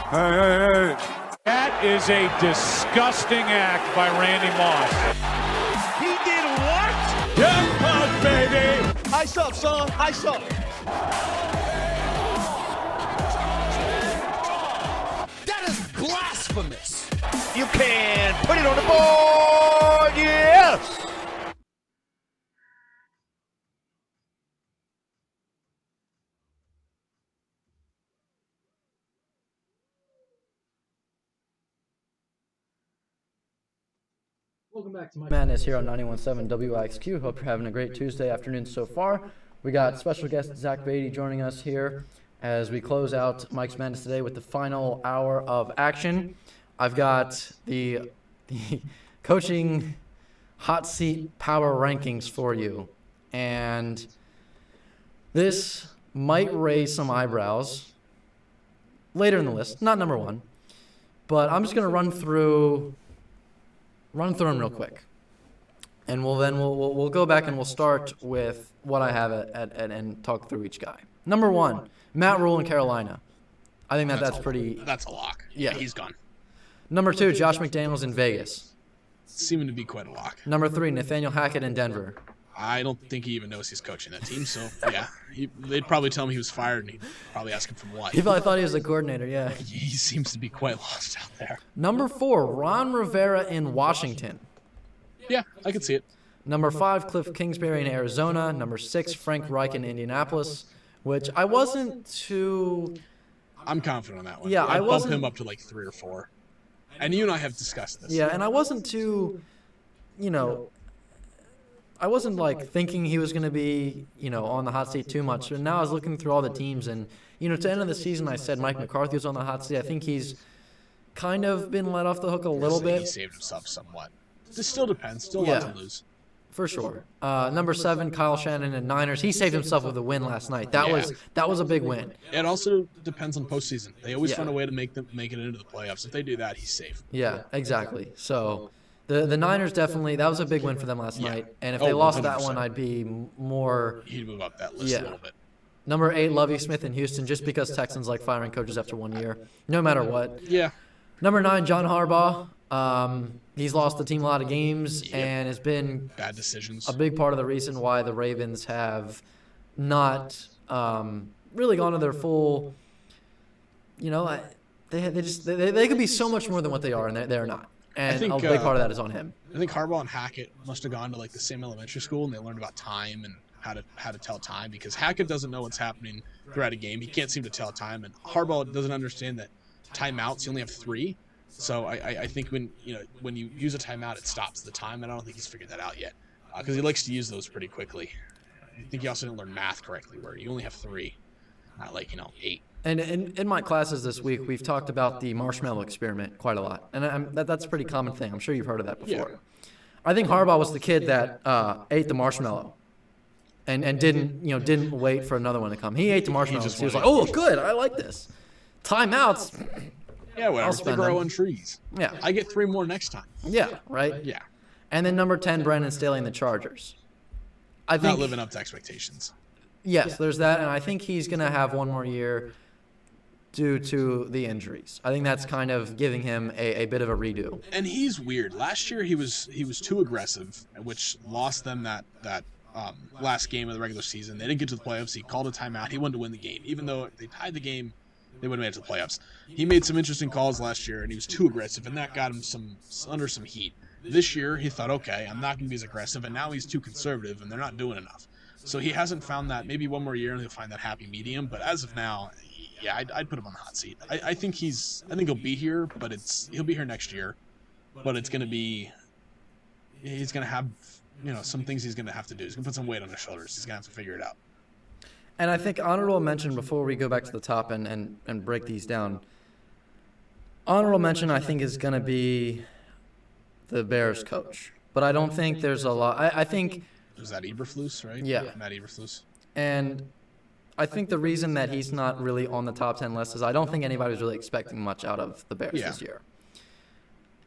Hey. That is a disgusting act by Randy Moss. He did what? Jackpot, baby! Ice up, son. Ice up. That is blasphemous. You can put it on the board. Yes. Welcome back to Madness here on 91.7 WIXQ. Hope you're having a great Tuesday afternoon so far. We got special guest Zach Beatty joining us here as we close out Mike's Madness today with the final hour of action. I've got the coaching hot seat power rankings for you, and this might raise some eyebrows later in the list, not number one, but I'm just going to run through them real quick, and we'll go back and we'll start with what I have and talk through each guy. Number one, Matt Rule in Carolina. I think that's pretty. That's a lock. Yeah, he's gone. Number two, Josh McDaniels in Vegas. Seeming to be quite a lock. Number three, Nathaniel Hackett in Denver. I don't think he even knows he's coaching that team, so yeah. They'd probably tell him he was fired, and he'd probably ask him for what. He probably thought he was the coordinator, yeah. He seems to be quite lost out there. Number four, Ron Rivera in Washington. Yeah, I can see it. Number five, Cliff Kingsbury in Arizona. Number six, Frank Reich in Indianapolis, which I wasn't too... I'm confident on that one. Yeah, I I'd wasn't... bump him up to like 3 or 4. And you and I have discussed this. Yeah, and I wasn't too, I wasn't like thinking he was going to be, on the hot seat too much. And now I was looking through all the teams, and, to the end of the season, I said Mike McCarthy was on the hot seat. I think he's kind of been let off the hook a little bit. He saved himself somewhat. This still depends. Still a lot to lose. For sure. Number seven, Kyle Shanahan in Niners. He saved himself with a win last night. That was a big win. It also depends on postseason. They always find a way to make it into the playoffs. If they do that, he's safe. Yeah, exactly. So the Niners definitely, that was a big win for them last night. And if they lost 100%. That one, I'd be more. He'd move up that list a little bit. Number eight, Lovie Smith in Houston, just because Texans like firing coaches after 1 year, no matter what. Yeah. Number nine, John Harbaugh. He's lost the team a lot of games and has been bad decisions. A big part of the reason why the Ravens have not really gone to their full. They could be so much more than what they are, and they're not. And a big part of that is on him. I think Harbaugh and Hackett must have gone to like the same elementary school, and they learned about time and how to tell time, because Hackett doesn't know what's happening throughout a game. He can't seem to tell time, and Harbaugh doesn't understand that timeouts, you only have 3. So I think when you use a timeout, it stops the time, and I don't think he's figured that out yet, because he likes to use those pretty quickly. I think he also didn't learn math correctly, where you only have 3, not like 8. And in my classes this week, we've talked about the marshmallow experiment quite a lot, and that's a pretty common thing. I'm sure you've heard of that before. Yeah. I think Harbaugh was the kid that ate the marshmallow, and didn't wait for another one to come. He ate the marshmallow. He was like, "Oh, good, I like this." Timeouts. Yeah, whatever. They grow on trees. Yeah. I get 3 more next time. Yeah, right? Yeah. And then number 10, Brandon Staley in the Chargers. I think not living up to expectations. Yes, there's that, and I think he's going to have 1 more year due to the injuries. I think that's kind of giving him a bit of a redo. And he's weird. Last year he was too aggressive, which lost them that last game of the regular season. They didn't get to the playoffs. He called a timeout. He wanted to win the game. Even though they tied the game, they would have made it to the playoffs. He made some interesting calls last year, and he was too aggressive, and that got him under some heat. This year, he thought, okay, I'm not going to be as aggressive, and now he's too conservative, and they're not doing enough. So he hasn't found that. Maybe 1 more year, and he'll find that happy medium. But as of now, yeah, I'd put him on the hot seat. I think he'll be here, but he'll be here next year. But it's going to be, he's going to have, some things he's going to have to do. He's going to put some weight on his shoulders. He's going to have to figure it out. And I think honorable mention, before we go back to the top and break these down, honorable mention I think is going to be the Bears coach. But I don't think there's a lot. I think... Was that Eberflus, right? Yeah. Matt Eberflus. And I think the reason that he's not really on the top 10 list is I don't think anybody was really expecting much out of the Bears this year.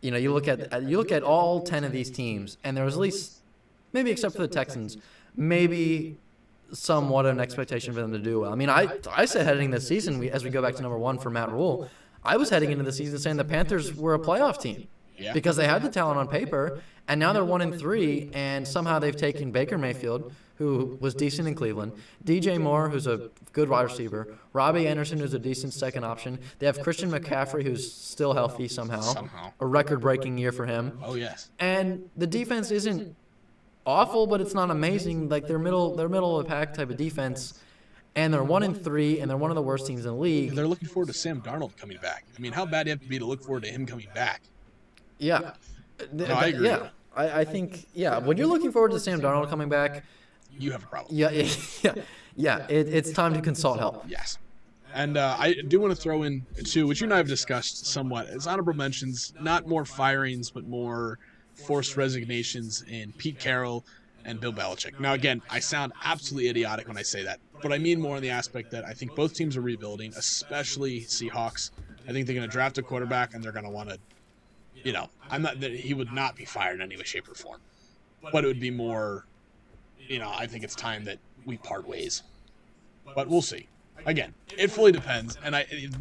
You look at all 10 of these teams, and there was at least, maybe except for the Texans, maybe somewhat of an expectation for them to do well. I mean, I said heading this season, as we go back to number 1 for Matt Rule, I was heading into the season saying the Panthers were a playoff team because they had the talent on paper, and now they're 1-3, and somehow they've taken Baker Mayfield, who was decent in Cleveland, DJ Moore, who's a good wide receiver, Robbie Anderson, who's a decent second option. They have Christian McCaffrey, who's still healthy somehow. A record-breaking year for him. Oh, yes. And the defense isn't awful, but it's not amazing. Like, they're middle of the pack type of defense, and they're 1-3, and they're one of the worst teams in the league. They're looking forward to Sam Darnold coming back. I mean, how bad do you have to be to look forward to him coming back? Yeah. No, I agree. Yeah. I think, when you're looking forward to Sam Darnold coming back, you have a problem. Yeah. It's time to consult help. Yes. And I do want to throw in, too, which you and I have discussed somewhat, as honorable mentions, not more firings, but more forced resignations in Pete Carroll and Bill Belichick. Now, again, I sound absolutely idiotic when I say that, but I mean more in the aspect that I think both teams are rebuilding, especially Seahawks. I think they're going to draft a quarterback, and they're going to want to, he would not be fired in any way, shape, or form. But it would be more, I think it's time that we part ways. But we'll see. Again, it fully depends, and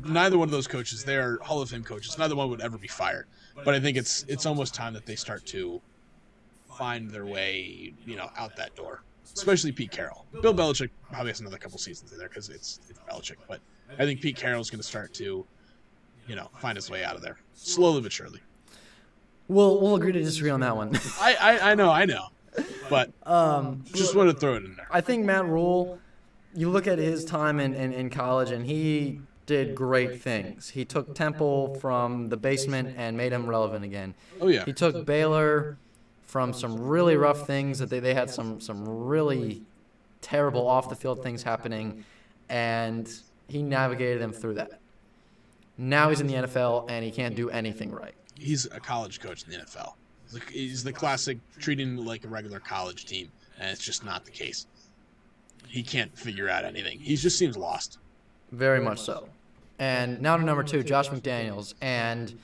neither one of those coaches, they are Hall of Fame coaches. Neither one would ever be fired. But I think it's almost time that they start to find their way, out that door. Especially Pete Carroll. Bill Belichick probably has another couple seasons in there because it's Belichick. But I think Pete Carroll's going to start to, find his way out of there slowly but surely. We'll agree to disagree on that one. I know. But just wanted to throw it in there. I think Matt Rule, you look at his time in college, and he did great things. He took Temple from the basement and made him relevant again. Oh, yeah. He took Baylor from some really rough things that they had some really terrible off-the-field things happening, and he navigated them through that. Now he's in the NFL, and he can't do anything right. He's a college coach in the NFL. He's the classic treating like a regular college team, and it's just not the case. He can't figure out anything. He just seems lost. Very much so. And now to number 2, Josh McDaniels. And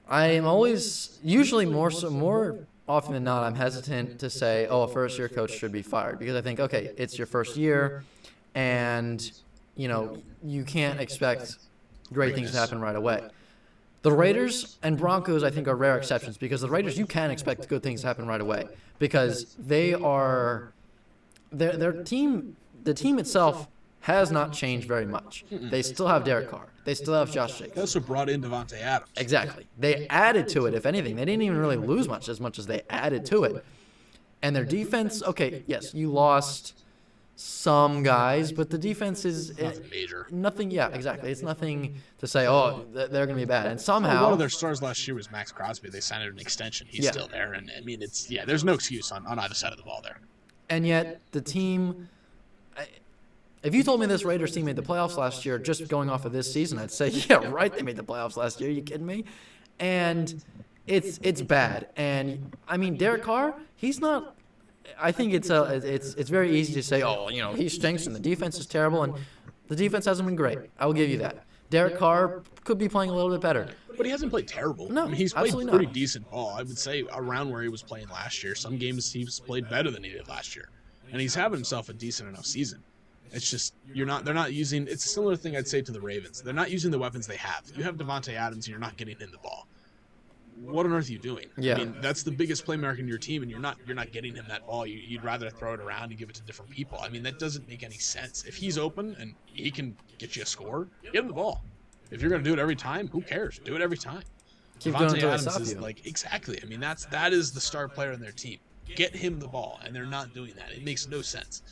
I am always, usually more often than not, I'm hesitant to say, a first-year coach should be fired. Because I think, okay, it's your first year, and, you can't expect great things to happen right away. The Raiders and Broncos, I think, are rare exceptions because the Raiders, you can expect good things to happen right away because they are their team. The team itself has not changed very much. They still have Derek Carr. They still have Josh Jacobs. They also brought in Devontae Adams. Exactly. They added to it, if anything. They didn't even really lose much as they added to it. And their defense, okay, yes, you lost some guys, but the defense is nothing major. Nothing, yeah, exactly. It's nothing to say, they're going to be bad. And somehow, one of their stars last year was Max Crosby. They signed an extension. He's still there, and I mean, there's no excuse on either side of the ball there. And yet, the team, if you told me this Raiders team made the playoffs last year, just going off of this season, I'd say, yeah, right, they made the playoffs last year. Are you kidding me? And it's bad. And I mean, Derek Carr, he's not. I think it's very easy to say, he stinks and the defense is terrible, and the defense hasn't been great. I will give you that. Derek Carr could be playing a little bit better. But he hasn't played terrible. No, I mean, he's played absolutely pretty decent ball. I would say around where he was playing last year. Some games he's played better than he did last year. And he's having himself a decent enough season. It's just they're not using – it's a similar thing I'd say to the Ravens. They're not using the weapons they have. You have Devontae Adams and you're not getting him the ball. What on earth are you doing? Yeah. I mean, that's the biggest playmaker in your team, and you're not getting him that ball. You'd rather throw it around and give it to different people. I mean, that doesn't make any sense. If he's open and he can get you a score, give him the ball. If you're going to do it every time, who cares? Do it every time. Keep doing it until Adams they stop is you. exactly. I mean, that is the star player in their team. Get him the ball, and they're not doing that. It makes no sense.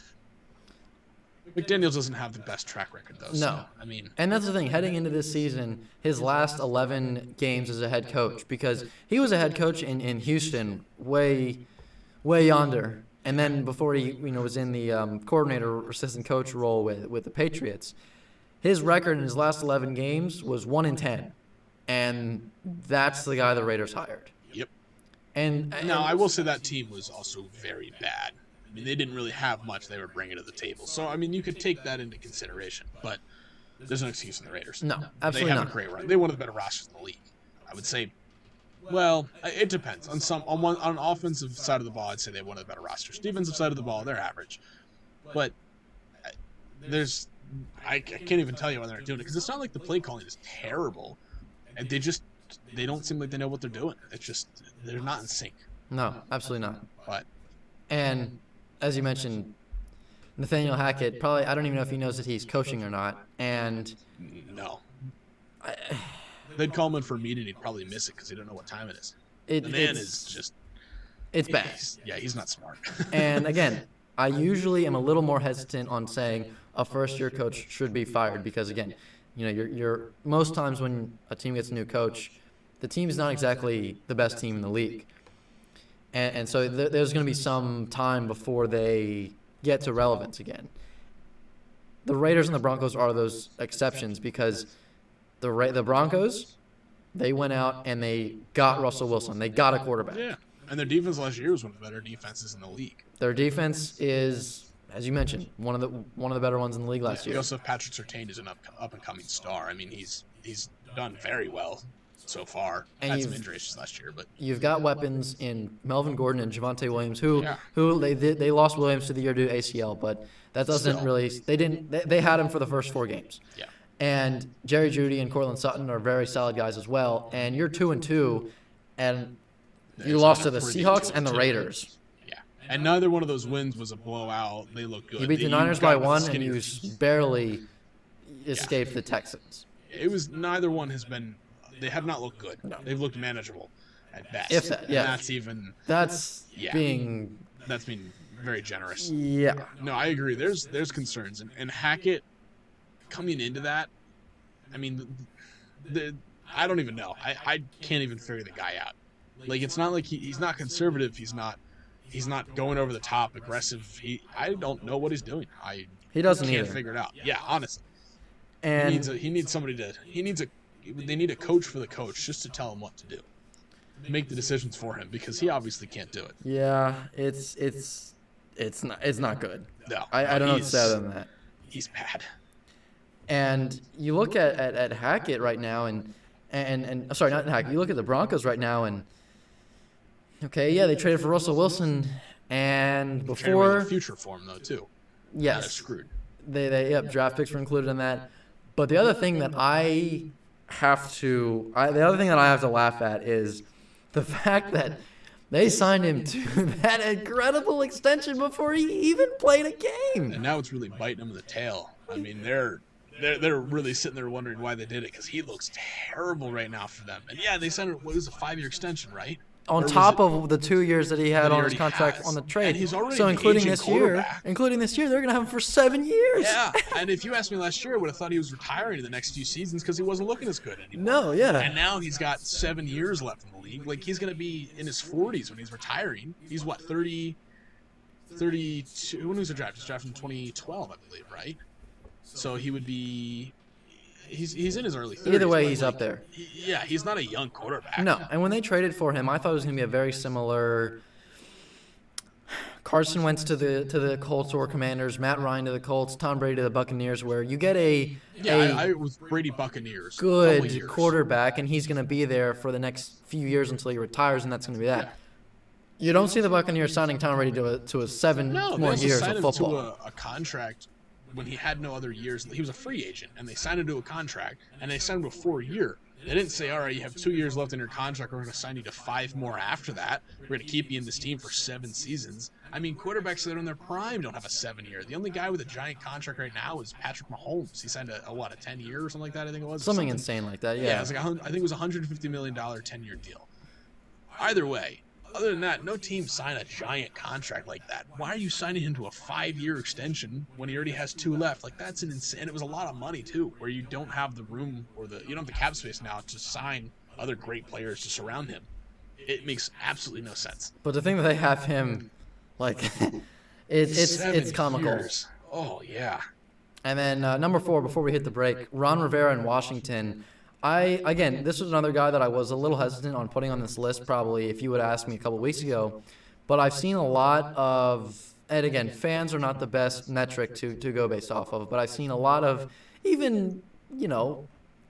McDaniels doesn't have the best track record, though. No. So, I mean, and that's the thing. Heading into this season, his last 11 games as a head coach, because he was a head coach in Houston, way yonder, and then before he was in the coordinator or assistant coach role with the Patriots, his record in his last 11 games was 1-10, and that's the guy the Raiders hired. Yep. And now I will say that team was also very bad. I mean, they didn't really have much they were bringing to the table. So, I mean, you could take that into consideration. But there's no excuse in the Raiders. No, absolutely not. They have a great run. They're one of the better rosters in the league. I would say, well, it depends. On an offensive side of the ball, I'd say they have one of the better rosters. Defensive side of the ball, they're average. But I can't even tell you why they're not doing it because it's not like the play calling is terrible, and they don't seem like they know what they're doing. It's just they're not in sync. No, absolutely not. But And as you mentioned, Nathaniel Hackett, probably, I don't even know if he knows that he's coaching or not. And no, they'd call him in for a meeting, he'd probably miss it because he don't know what time it is. The man is just. It's bad. He's not smart. And again, I usually am a little more hesitant on saying a first-year coach should be fired because, again, you're most times when a team gets a new coach, the team is not exactly the best team in the league. And so there's going to be some time before they get to relevance again. The Raiders and the Broncos are those exceptions because the Broncos, they went out and they got Russell Wilson. They got a quarterback. Yeah. And their defense last year was one of the better defenses in the league. Their defense is, as you mentioned, one of the better ones in the league last year. We also have Patrick Surtain, who's an up and coming star. I mean, he's done very well so far. And had some injuries last year, but you've got weapons in Melvin Gordon and Javonte Williams, who they lost Williams to the year due to ACL, but that doesn't really they had him for the first 4 games. Yeah. And Jerry Jeudy and Cortland Sutton are very solid guys as well. And you're 2-2, and you lost to the Seahawks and the Raiders. Yeah, and neither one of those wins was a blowout. They look good. You beat the Niners by 1, and you barely escaped the Texans. It was neither one has been. They have not looked good. No. They've looked manageable at best. If that, yeah. And that's being very generous. Yeah. No, I agree. There's concerns, and Hackett coming into that. I mean, I don't even know. I can't even figure the guy out. Like, it's not like he's not conservative. He's not going over the top, aggressive. I don't know what he's doing. He doesn't can't either. figure it out. Yeah, honestly. And they need a coach for the coach just to tell him what to do. Make the decisions for him because he obviously can't do it. Yeah, it's not good. No. I don't know what to say other than that. He's bad. And you look at Hackett right now and sorry, not Hackett. You look at the Broncos right now and okay, yeah, they traded for Russell Wilson and before the future for him though too. Yes. They're screwed. They draft picks were included in that. But the other thing that I have to laugh at is the fact that they signed him to that incredible extension before he even played a game. And now it's really biting him in the tail. I mean, they're really sitting there wondering why they did it because he looks terrible right now for them. And yeah, they signed what was a 5-year extension, right? On top of the 2 years that he had on his contract on the trade. And he's already so including this year, they're going to have him for 7 years. Yeah, and if you asked me last year, I would have thought he was retiring in the next few seasons because he wasn't looking as good anymore. No, yeah. And now he's got 7 years left in the league. Like, he's going to be in his 40s when he's retiring. He's, 32? When was he drafted? He was drafted in 2012, I believe, right? So he would be... He's in his early 30s. Either way, he's up there. He's not a young quarterback. No, and when they traded for him, I thought it was going to be a very similar Carson Wentz to the Colts or Commanders, Matt Ryan to the Colts, Tom Brady to the Buccaneers, where you get I was Brady Buccaneers. Good quarterback, and he's going to be there for the next few years until he retires, and that's going to be that. Yeah. You don't see the Buccaneers signing Tom Brady to 7 more years of football. To a contract when he had no other years. He was a free agent, and they signed him to a contract, and they signed him to a 4-year. They didn't say, all right, you have 2 years left in your contract. We're going to sign you to 5 more after that. We're going to keep you in this team for 7 seasons. I mean, quarterbacks that are in their prime don't have a 7-year. The only guy with a giant contract right now is Patrick Mahomes. He signed a 10-year or something like that, I think it was. Something insane like that, yeah. It was I think it was a $150 million 10-year deal. Either way, other than that, no team signed a giant contract like that. Why are you signing him to a 5-year extension when he already has 2 left? Like, that's an insane. And it was a lot of money too, where you don't have the room or you don't have the cap space now to sign other great players to surround him. It makes absolutely no sense. But the thing that they have him, like, it's comical. Years. Oh yeah. And then number 4, before we hit the break, Ron Rivera in Washington. This was another guy that I was a little hesitant on putting on this list probably if you would ask me a couple weeks ago. But I've seen a lot of, and again, fans are not the best metric to go based off of, but I've seen a lot of even,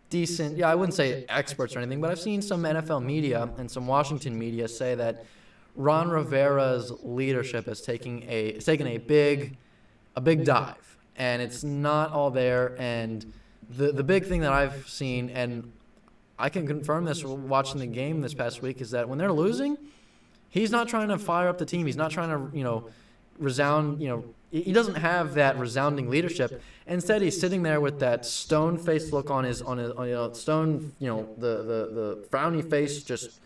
decent, I wouldn't say experts or anything, but I've seen some NFL media and some Washington media say that Ron Rivera's leadership has taken a big dive. and it's not all there. And the big thing that I've seen, and I can confirm this watching the game this past week, is that when they're losing, he's not trying to fire up the team. He's not trying to, resound, he doesn't have that resounding leadership. Instead, he's sitting there with that stone-faced look on his stone, the frowny face, just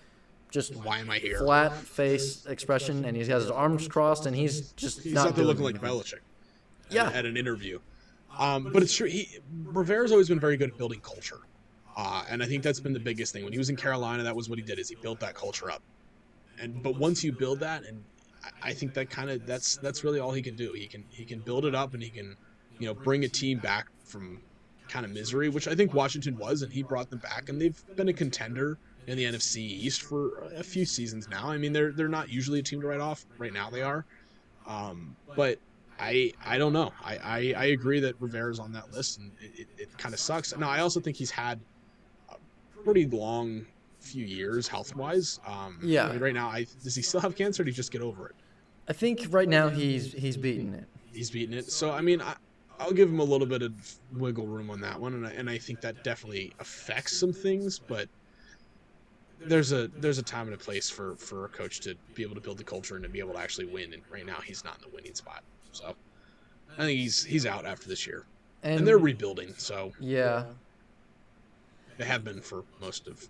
why am I here? Flat face expression, and he has his arms crossed, and he's not out there looking like Belichick. At an interview. But it's true. Rivera's always been very good at building culture, and I think that's been the biggest thing. When he was in Carolina, that was what he did, is he built that culture up. But once you build that, and I think that's really all he can do. He can build it up, and he can bring a team back from kind of misery, which I think Washington was, and he brought them back, and they've been a contender in the NFC East for a few seasons now. I mean, they're not usually a team to write off. Right now they are, but I don't know. I agree that Rivera's on that list, and it kind of sucks. Now I also think he's had a pretty long few years health-wise. I mean, right now, does he still have cancer? Or did he just get over it? I think right now he's beaten it. He's beaten it. So I mean, I'll give him a little bit of wiggle room on that one, and I think that definitely affects some things. But there's a time and a place for a coach to be able to build the culture and to be able to actually win. And right now, he's not in the winning spot. So I think he's out after this year, and they're rebuilding. So yeah, they have been for most of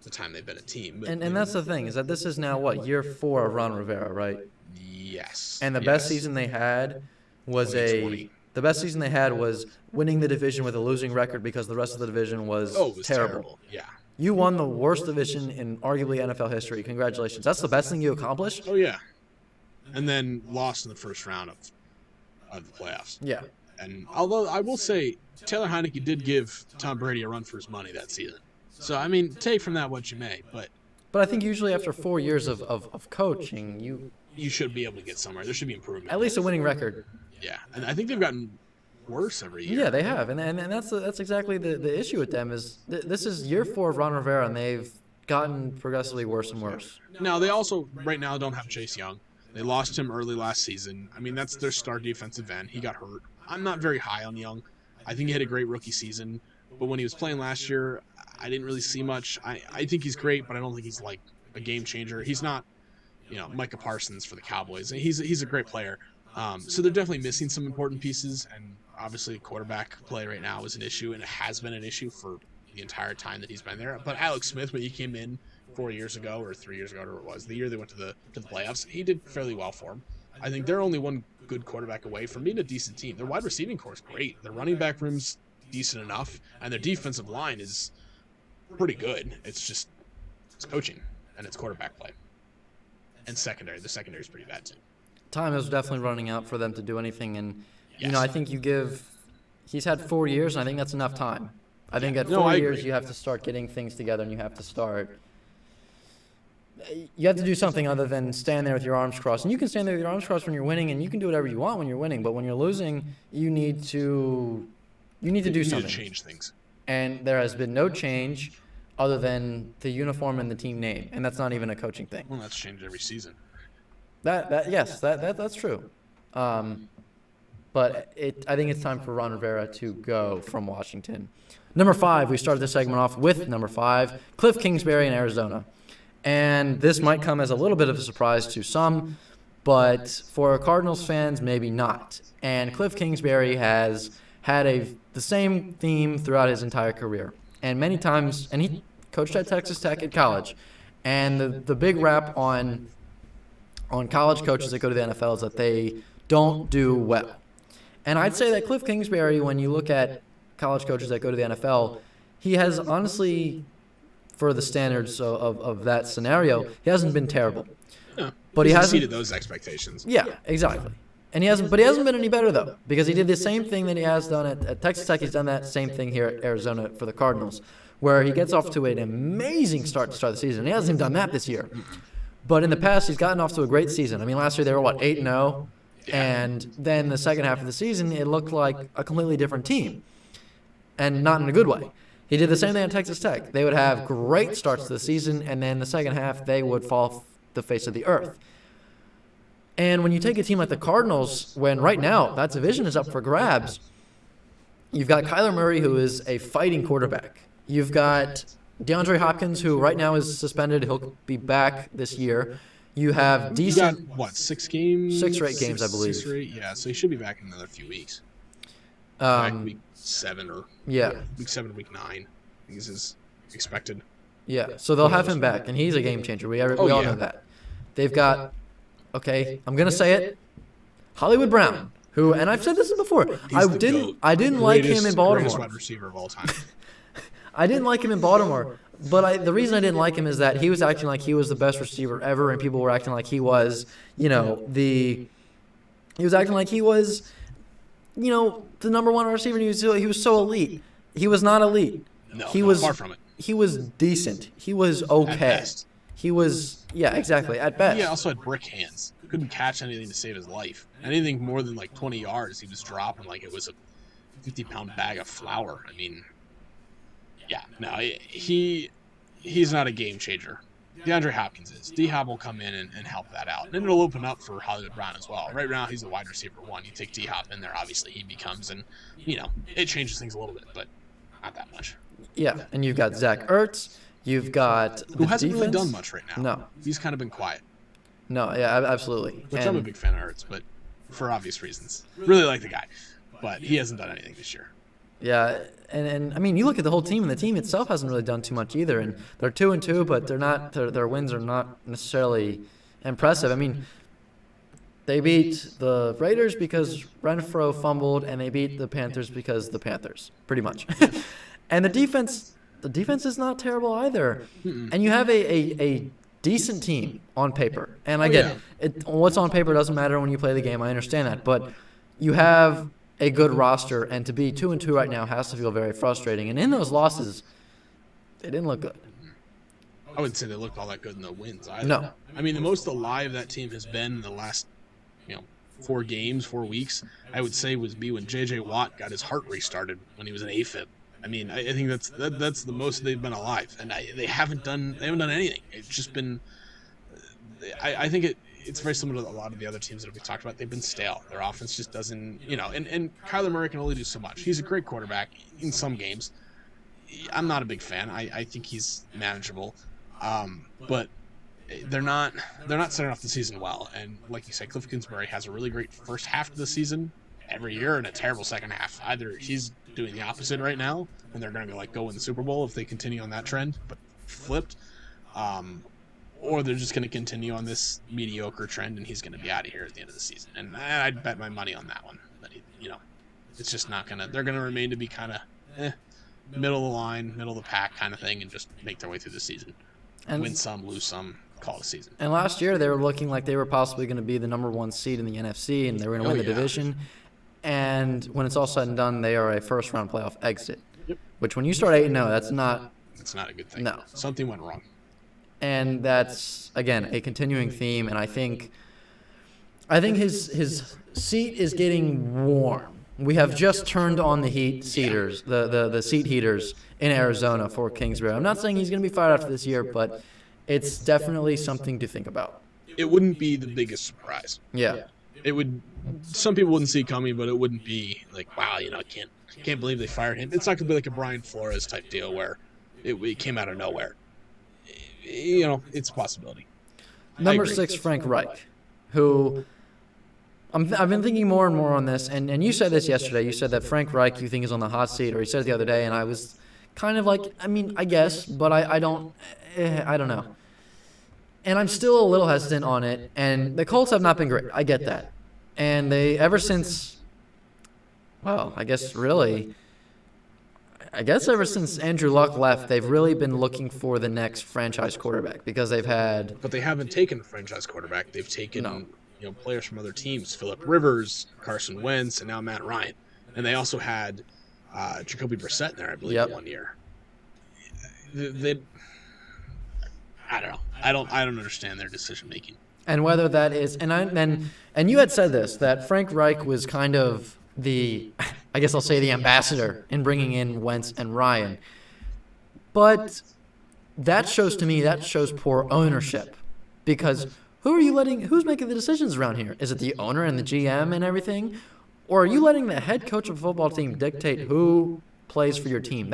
the time they've been a team. But, and that's the thing, is that this is now year 4 of Ron Rivera, right? Yes. And the best season they had was the best season they had was winning the division with a losing record because the rest of the division was, terrible. Yeah. You won the worst division in arguably NFL history. Congratulations. That's the best thing you accomplished. Oh yeah. And then lost in the first round of the playoffs. Yeah. And although I will say Taylor Heineke did give Tom Brady a run for his money that season. So I mean, take from that what you may, but I think usually after 4 years of coaching, you should be able to get somewhere. There should be improvement. At least a winning record. Yeah, and I think they've gotten worse every year. Yeah, they have, and that's exactly the issue with them is this is year 4 of Ron Rivera, and they've gotten progressively worse and worse. Now they also right now don't have Chase Young. They lost him early last season. I mean, that's their star defensive end. He got hurt. I'm not very high on Young. I think he had a great rookie season, but when he was playing last year, I didn't really see much. I think he's great, but I don't think he's like a game changer. He's not, Micah Parsons for the Cowboys. He's a great player. So they're definitely missing some important pieces, and obviously quarterback play right now is an issue, and it has been an issue for the entire time that he's been there. But Alex Smith, when he came in 4 years ago or 3 years ago, whatever it was, the year they went to the playoffs, he did fairly well for him. I think they're only one good quarterback away from being a decent team. Their wide receiving core is great. Their running back room's decent enough, and their defensive line is pretty good. It's coaching, and it's quarterback play. And secondary. The secondary is pretty bad, too. Time is definitely running out for them to do anything, and, I think he's had 4 years, and I think that's enough time. I think at 4 years you have to start getting things together, and you have to do something other than stand there with your arms crossed. And you can stand there with your arms crossed when you're winning, and you can do whatever you want when you're winning. But when you're losing, you need to do something. To change things. And there has been no change other than the uniform and the team name, and that's not even a coaching thing. Well, that's changed every season. That's true. But I think it's time for Ron Rivera to go from Washington. Number 5, we started this segment off with number 5, Cliff Kingsbury in Arizona. And this might come as a little bit of a surprise to some, but for Cardinals fans, maybe not. And Cliff Kingsbury has had the same theme throughout his entire career. And many times, and he coached at Texas Tech at college. And the big rap on college coaches that go to the NFL is that they don't do well. And I'd say that Cliff Kingsbury, when you look at college coaches that go to the NFL, he has honestly, for the standards of that scenario, he hasn't been terrible. No, but he hasn't exceeded those expectations. Yeah, exactly. And he hasn't been any better though, because he did the same thing that he has done at Texas Tech. He's done that same thing here at Arizona for the Cardinals, where he gets off to an amazing start to start the season. He hasn't even done that this year. But in the past, he's gotten off to a great season. I mean, last year they were 8-0, and then the second half of the season it looked like a completely different team, and not in a good way. He did the same thing at Texas Tech. They would have great starts to the season, and then the second half they would fall off the face of the earth. And when you take a team like the Cardinals, when right now that division is up for grabs, you've got Kyler Murray, who is a fighting quarterback. You've got DeAndre Hopkins, who right now is suspended. He'll be back this year. You have decent. You got, 6 games? 6 or 8 games, I believe. 6 or 8, yeah. So he should be back in another few weeks. Week 7 or week 7, week 9. I think this is expected. Yeah, so they'll have him back, and he's a game changer. We all know that. They've got, okay, I'm gonna say it, Hollywood Brown, who, and I've said this before, I didn't like him in Baltimore. Greatest wide receiver of all time. I didn't like him in Baltimore, but the reason I didn't like him is that he was acting like he was the best receiver ever, and people were acting like he was, he was acting like he was, the number 1 receiver. And he was so elite. He was not elite. No, he was far from it. He was decent. He was okay. At best. He was, exactly, at best. He also had brick hands. Couldn't catch anything to save his life. Anything more than 20 yards, he was dropping like it was a 50-pound bag of flour. I mean, he's not a game changer. DeAndre Hopkins is. D-Hop will come in and help that out. And then it'll open up for Hollywood Brown as well. Right now, he's the wide receiver 1. You take D-Hop in there, obviously he becomes, and, it changes things a little bit, but not that much. Yeah, and you've got Zach Ertz. You've got who hasn't defense. really done much right now. No. He's kind of been quiet. No, yeah, absolutely. Which I'm a big fan of Ertz, but for obvious reasons. Really like the guy, but he hasn't done anything this year. Yeah, and I mean, you look at the whole team, and the team itself hasn't really done too much either. And they're 2-2, but they're not. Their wins are not necessarily impressive. I mean, they beat the Raiders because Renfro fumbled, and they beat the Panthers because the Panthers, pretty much. And the defense is not terrible either. And you have a decent team on paper. And I get it. What's on paper doesn't matter when you play the game. I understand that, but you have a good roster, and to be 2-2 right now has to feel very frustrating. And in those losses, they didn't look good. I wouldn't say they looked all that good in the wins either. No. I mean, the most alive that team has been in the last, 4 games, 4 weeks, I would say would be when J.J. Watt got his heart restarted when he was an AFib. I mean, I think that's the most they've been alive, and they haven't done anything. It's just been. I think it's very similar to a lot of the other teams that we've talked about. They've been stale. Their offense just doesn't, and Kyler Murray can only do so much. He's a great quarterback in some games. I'm not a big fan. I think he's manageable, but they're not starting off the season well. And like you said, Cliff Kingsbury has a really great first half of the season every year and a terrible second half. Either he's doing the opposite right now, and they're going to go win the Super Bowl if they continue on that trend, but flipped, or they're just going to continue on this mediocre trend, and he's going to be out of here at the end of the season. And I'd bet my money on that one. That it's just not going to. They're going to remain to be kind of middle of the line, middle of the pack kind of thing, and just make their way through the season, and win some, lose some, call the season. And last year they were looking like they were possibly going to be the number 1 seed in the NFC, and they were going to win the division. And when it's all said and done, they are a first-round playoff exit. Yep. Which, when you start 8-0, that's not. It's not a good thing. No. Something went wrong. And that's, again, a continuing theme. And I think his seat is getting warm. We have just turned on the heat seaters, the seat heaters in Arizona for Kingsbury. I'm not saying he's going to be fired after this year, but it's definitely something to think about. It wouldn't be the biggest surprise. Yeah. It would. Some people wouldn't see it coming, but it wouldn't be like, wow, I can't believe they fired him. It's not going to be like a Brian Flores type deal where it came out of nowhere. It's a possibility. Number 6, Frank Reich, who I've been thinking more and more on this, and you said this yesterday. You said that Frank Reich you think is on the hot seat, or he said it the other day, and I was kind of like, I mean, I guess, but I don't know. And I'm still a little hesitant on it, and the Colts have not been great. I get that. And they, ever since ever since Andrew Luck left, they've really been looking for the next franchise quarterback because they've had. But they haven't taken a franchise quarterback. They've taken players from other teams: Phillip Rivers, Carson Wentz, and now Matt Ryan. And they also had Jacoby Brissett in there, I believe, 1 year. I don't know. I don't understand their decision making. And whether that is, and you had said this, that Frank Reich was kind of the, I guess I'll say the ambassador in bringing in Wentz and Ryan. But that shows poor ownership, because who's making the decisions around here? Is it the owner and the GM and everything? Or are you letting the head coach of a football team dictate who plays for your team?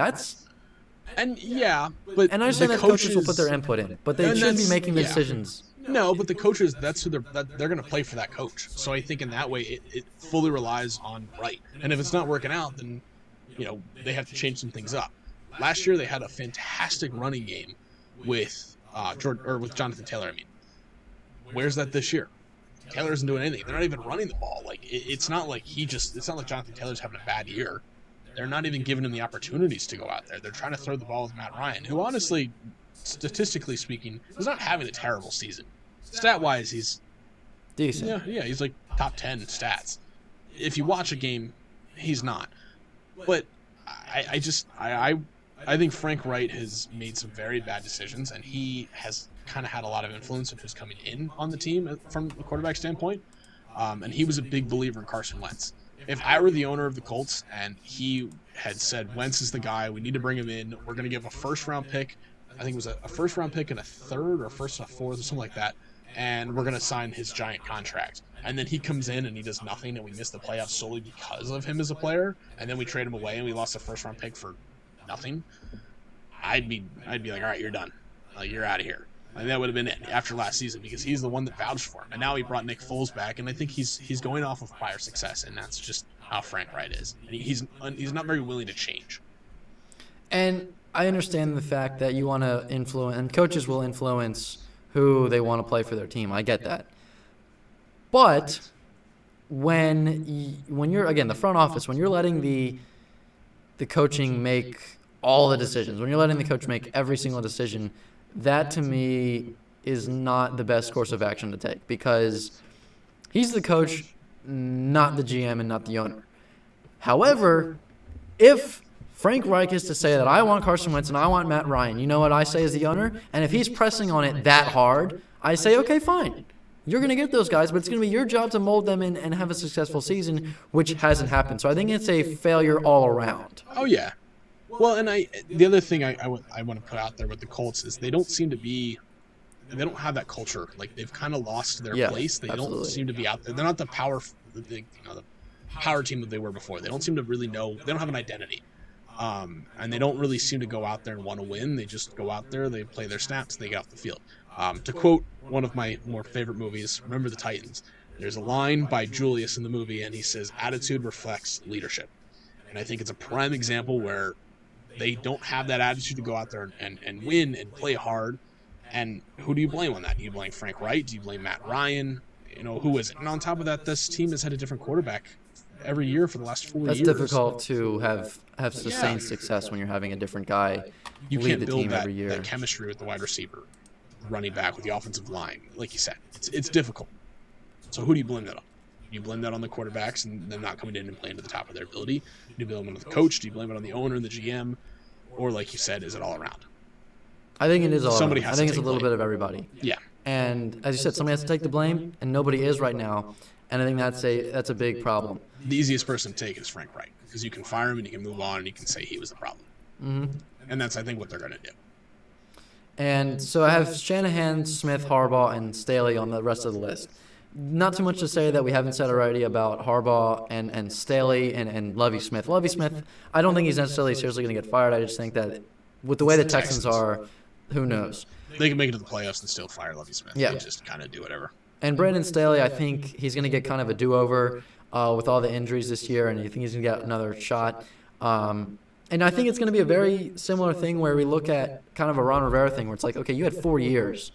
And I understand that coaches will put their input in, but they shouldn't be making the decisions. No, but the coaches, that's who they're going to play for that coach. So I think in that way, it fully relies on Wright. And if it's not working out, then, they have to change some things up. Last year, they had a fantastic running game with Jonathan Taylor. Where's that this year? Taylor isn't doing anything. They're not even running the ball. It's not like it's not like Jonathan Taylor's having a bad year. They're not even giving him the opportunities to go out there. They're trying to throw the ball with Matt Ryan, who honestly, statistically speaking, is not having a terrible season. Stat-wise, he's decent. Yeah, he's like top 10 stats. If you watch a game, he's not. But I think Frank Wright has made some very bad decisions, and he has kind of had a lot of influence of who's coming in on the team from the quarterback standpoint. And he was a big believer in Carson Wentz. If I were the owner of the Colts and he had said, Wentz is the guy, we need to bring him in, we're going to give a first-round pick, I think it was a first-round pick and a third or first and a fourth or something like that, and we're going to sign his giant contract. And then he comes in and he does nothing, and we miss the playoffs solely because of him as a player, and then we trade him away and we lost a first-round pick for nothing. I'd be like, all right, you're done. You're out of here. And that would have been it after last season because he's the one that vouched for him. And now he brought Nick Foles back, and I think he's going off of prior success, and that's just how Frank Wright is. And he's not very willing to change. And I understand the fact that you want to influence, and coaches will influence who they want to play for their team. I get that. But when you're, again, the front office, when you're letting the coaching make all the decisions, when you're letting the coach make every single decision, that to me is not the best course of action to take because he's the coach, not the GM and not the owner. However, if Frank Reich is to say that I want Carson Wentz and I want Matt Ryan, you know what I say as the owner? And if he's pressing on it that hard, I say, okay, fine. You're going to get those guys, but it's going to be your job to mold them in and have a successful season, which hasn't happened. So I think it's a failure all around. Oh, yeah. Well, and the other thing I want to put out there with the Colts is they don't have that culture. They've kind of lost their place. They absolutely. Don't seem to be out there. They're not the power team that they were before. They don't seem to really know. They don't have an identity. And they don't really seem to go out there and want to win. They just go out there, they play their snaps, they get off the field. To quote one of my more favorite movies, Remember the Titans, there's a line by Julius in the movie, and he says, attitude reflects leadership. And I think it's a prime example where they don't have that attitude to go out there and win and play hard. And who do you blame on that? Do you blame Frank Wright? Do you blame Matt Ryan? Who is it? And on top of that, this team has had a different quarterback every year for the last 4 years. That's difficult to have sustained success when you're having a different guy lead the team every year. That chemistry with the wide receiver, running back, with the offensive line. Like you said, it's difficult. So who do you blame that on? Do you blame that on the quarterbacks and them not coming in and playing to the top of their ability? Do you blame it on the coach? Do you blame it on the owner and the GM? Or, like you said, is it all around? I think it is all Somebody around. has I think to it's a take little blame. bit of everybody. Yeah. And as you said, somebody has to take the blame, and nobody is right now. And I think that's a big problem. The easiest person to take is Frank Wright because you can fire him and you can move on and you can say he was the problem. Mm-hmm. And that's, I think, what they're going to do. And so I have Shanahan, Smith, Harbaugh, and Staley on the rest of the list. Not too much to say that we haven't said already about Harbaugh and Staley and Lovie Smith. Lovie Smith, I don't think he's necessarily seriously going to get fired. I just think that with the way the Texans are, who knows? They can make it to the playoffs and still fire Lovie Smith. Yeah. They just kind of do whatever. And Brandon Staley, I think he's going to get kind of a do-over with all the injuries this year, and I think he's going to get another shot. And I think it's going to be a very similar thing where we look at kind of a Ron Rivera thing where it's like, okay, you had 4 years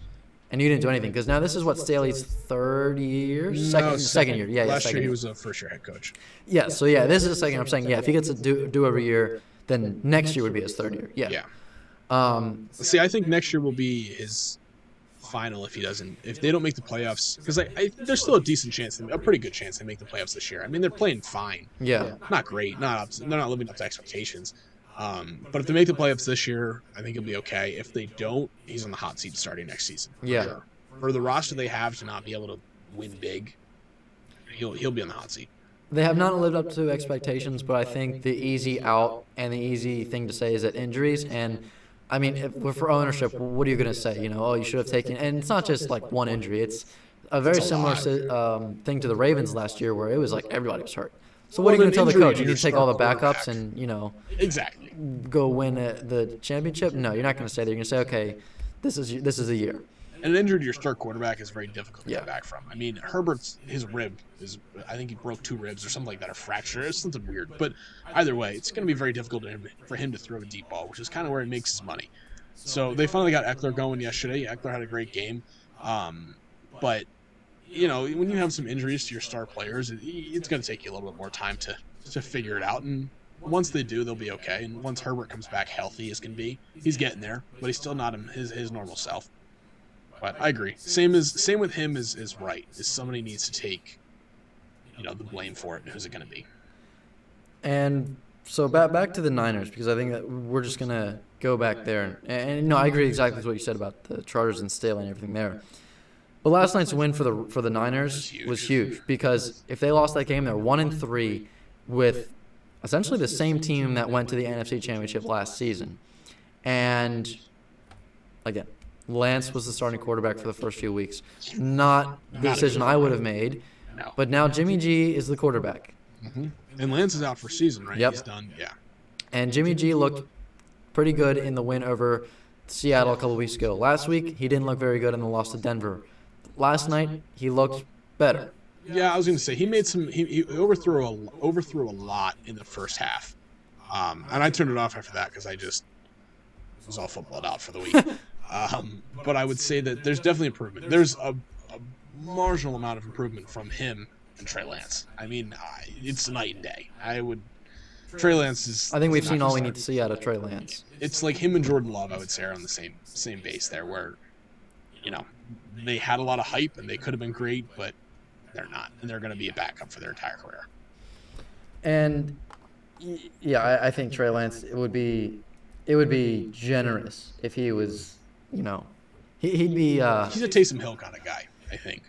and you didn't do anything. Because now this is what Staley's third year? Second year. Yeah, Last second year he year. was a first-year head coach. Yeah, so yeah, this is the second. I'm saying, yeah, if he gets a do-over year, then next year would be his third year. Yeah. See, I think next year will be his final if they don't make the playoffs, because there's still a decent chance, a pretty good chance they make the playoffs this year. I mean, they're playing fine. Yeah. Not great. They're not living up to expectations. But if they make the playoffs this year, I think he'll be okay. If they don't, he's on the hot seat starting next season. Yeah. Sure. For the roster they have to not be able to win big, he'll be on the hot seat. They have not lived up to expectations, but I think the easy out and the easy thing to say is that injuries, and I mean, for ownership, what are you going to say? You should have taken, and it's not just like one injury. It's a very similar thing to the Ravens last year where it was like everybody was hurt. So what are you going to tell the coach? You need to take all the backups and, exactly go win the championship? No, you're not going to say that. You're going to say, okay, this is a year. And an injury to your star quarterback is very difficult to get back from. I mean, his rib I think he broke 2 ribs or something like that, or fracture. It's something weird. But either way, it's going to be very difficult for him to throw a deep ball, which is kind of where he makes his money. So they finally got Eckler going yesterday. Eckler had a great game. But, when you have some injuries to your star players, it's going to take you a little bit more time to figure it out. And once they do, they'll be okay. And once Herbert comes back healthy as can be, he's getting there. But he's still not his normal self. But I agree. Same with him as Wright. Is somebody needs to take, the blame for it. Who's it going to be? And so back to the Niners, because I think that we're just going to go back there. And no, I agree exactly with what you said about the Chargers and Staley and everything there. But last night's win for the Niners was huge, because if they lost that game, they're 1-3 with essentially the same team that went to the NFC Championship last season. And again, Lance was the starting quarterback for the first few weeks. Not the decision I would have made. No. But now Jimmy G is the quarterback. Mm-hmm. And Lance is out for season, right? Yep. He's done, yeah. And Jimmy G looked pretty good in the win over Seattle a couple weeks ago. Last week, he didn't look very good in the loss to Denver. Last night, he looked better. Yeah, I was going to say, he made he overthrew a lot in the first half. And I turned it off after that because I just was all footballed out for the week. But I would say that there's definitely improvement. There's a marginal amount of improvement from him and Trey Lance. I mean, it's night and day. Trey Lance is... I think we've seen all we need to see out of Trey Lance. It's like him and Jordan Love, I would say, are on the same base there, where, they had a lot of hype and they could have been great, but they're not. And they're going to be a backup for their entire career. And, yeah, I think Trey Lance, it would be generous if he was, he'd be... he's a Taysom Hill kind of guy, I think.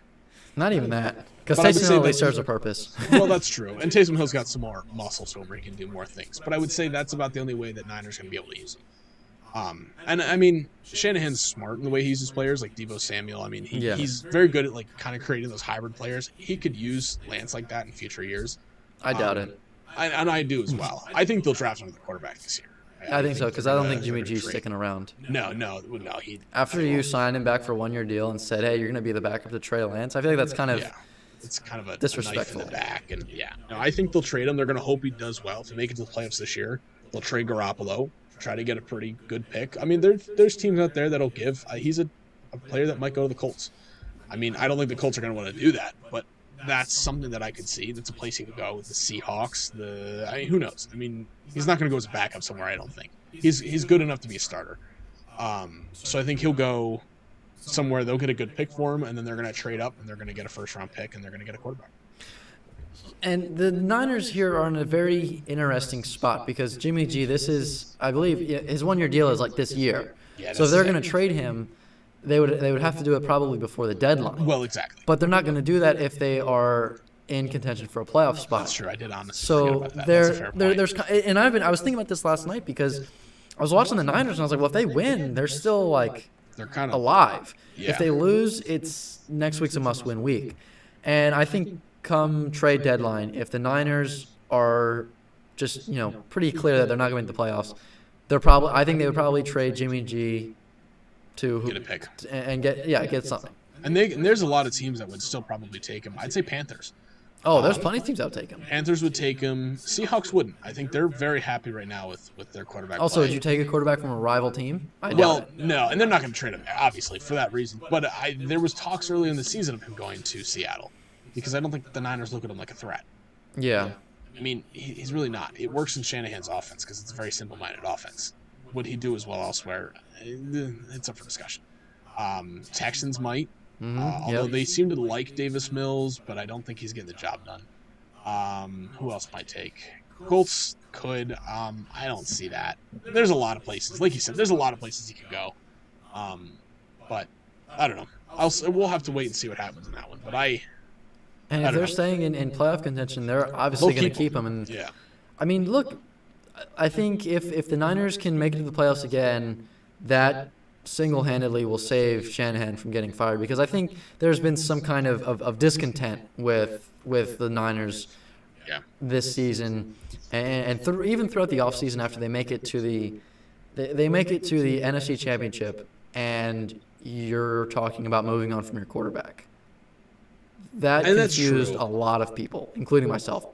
Not even that, because Taysom Hill always serves a purpose. Well, that's true. And Taysom Hill's got some more muscles where he can do more things. But I would say that's about the only way that Niners are going to be able to use him. And I mean, Shanahan's smart in the way he uses players, like Deebo Samuel. I mean, he's very good at kind of creating those hybrid players. He could use Lance like that in future years. I doubt it. And I do as well. I think they'll draft another quarterback this year. I think so, because I don't think Jimmy G's sticking around. No. After you signed him back for a 1-year deal and said, hey, you're going to be the backup to Trey Lance, I feel like that's kind of... Yeah. It's kind of a disrespectful. knife in the back, and no, I think they'll trade him. They're going to hope he does well to make it to the playoffs this year. They'll trade Garoppolo, try to get a pretty good pick. I mean, there's teams out there that'll give. He's a player that might go to the Colts. I mean, I don't think the Colts are going to want to do that, but that's something that I could see. That's a place he could go with the Seahawks. Who knows? I mean, he's not going to go as a backup somewhere. I don't think he's good enough to be a starter. So I think he'll go somewhere. They'll get a good pick for him, and then they're going to trade up, and they're going to get a first-round pick, and they're going to get a quarterback. And the Niners here are in a very interesting spot because Jimmy G, this is, I believe, his 1-year deal is like this year. Yeah, so if they're going to trade him, they would have to do it probably before the deadline. Well, exactly. But they're not going to do that if they are in contention for a playoff spot. That's true. I did honestly so forget about that. there's and I was thinking about this last night because I was watching the Niners and I was like, well, if they win, they're still like they're kind of alive. Yeah. If they lose, it's next week's a must-win week. And I think come trade deadline, if the Niners are just pretty clear that they're not going to make the playoffs, I think they would probably trade Jimmy G to get a pick and get something. And there's a lot of teams that would still probably take him. I'd say Panthers. Oh, there's plenty of teams that would take him. Panthers would take him. Seahawks wouldn't. I think they're very happy right now with their quarterback. Also, play. would you take a quarterback from a rival team? No, and they're not going to trade him there, obviously, for that reason. But there was talks early in the season of him going to Seattle because I don't think the Niners look at him like a threat. Yeah. I mean, he's really not. It works in Shanahan's offense because it's a very simple-minded offense. Would he do as well elsewhere? It's up for discussion. Texans might. Although they seem to like Davis Mills, but I don't think he's getting the job done. Who else might take? Colts could. I don't see that. There's a lot of places. Like you said, there's a lot of places he could go. But I don't know. We'll have to wait and see what happens in that one. But And if they're staying in playoff contention, they're obviously going to keep him. And yeah. I mean, look, I think if the Niners can make it to the playoffs again, that single-handedly will save Shanahan from getting fired, because I think there's been some kind of discontent with the Niners this season, and even throughout the offseason after they make it to the NFC Championship, and you're talking about moving on from your quarterback. That confused a lot of people, including myself.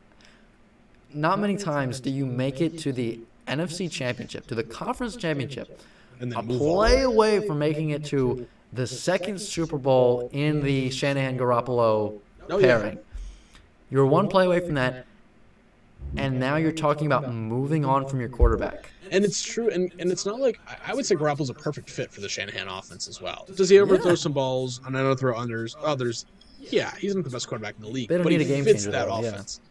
Not many times do you make it to the NFC Championship, to the Conference Championship, And then a move play on. away from making it to the second Super Bowl in the Shanahan-Garoppolo pairing. You're one play away from that, and now you're talking about moving on from your quarterback. And it's true, and it's not like I would say Garoppolo's a perfect fit for the Shanahan offense as well. Does he overthrow some balls? And I don't throw others. Yeah, he's not the best quarterback in the league. They don't but need he a game fits changer, that though, yeah. offense.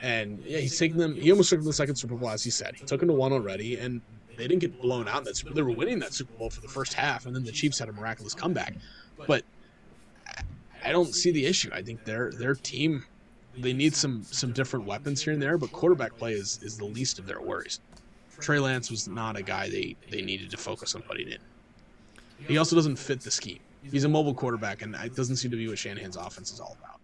And yeah, he's taken them. He almost took them to the second Super Bowl, as he said. He took them to one already, and they didn't get blown out. They were winning that Super Bowl for the first half, and then the Chiefs had a miraculous comeback. But I don't see the issue. I think their team, they need some different weapons here and there, but quarterback play is the least of their worries. Trey Lance was not a guy they needed to focus on putting in. He also doesn't fit the scheme. He's a mobile quarterback, and it doesn't seem to be what Shanahan's offense is all about.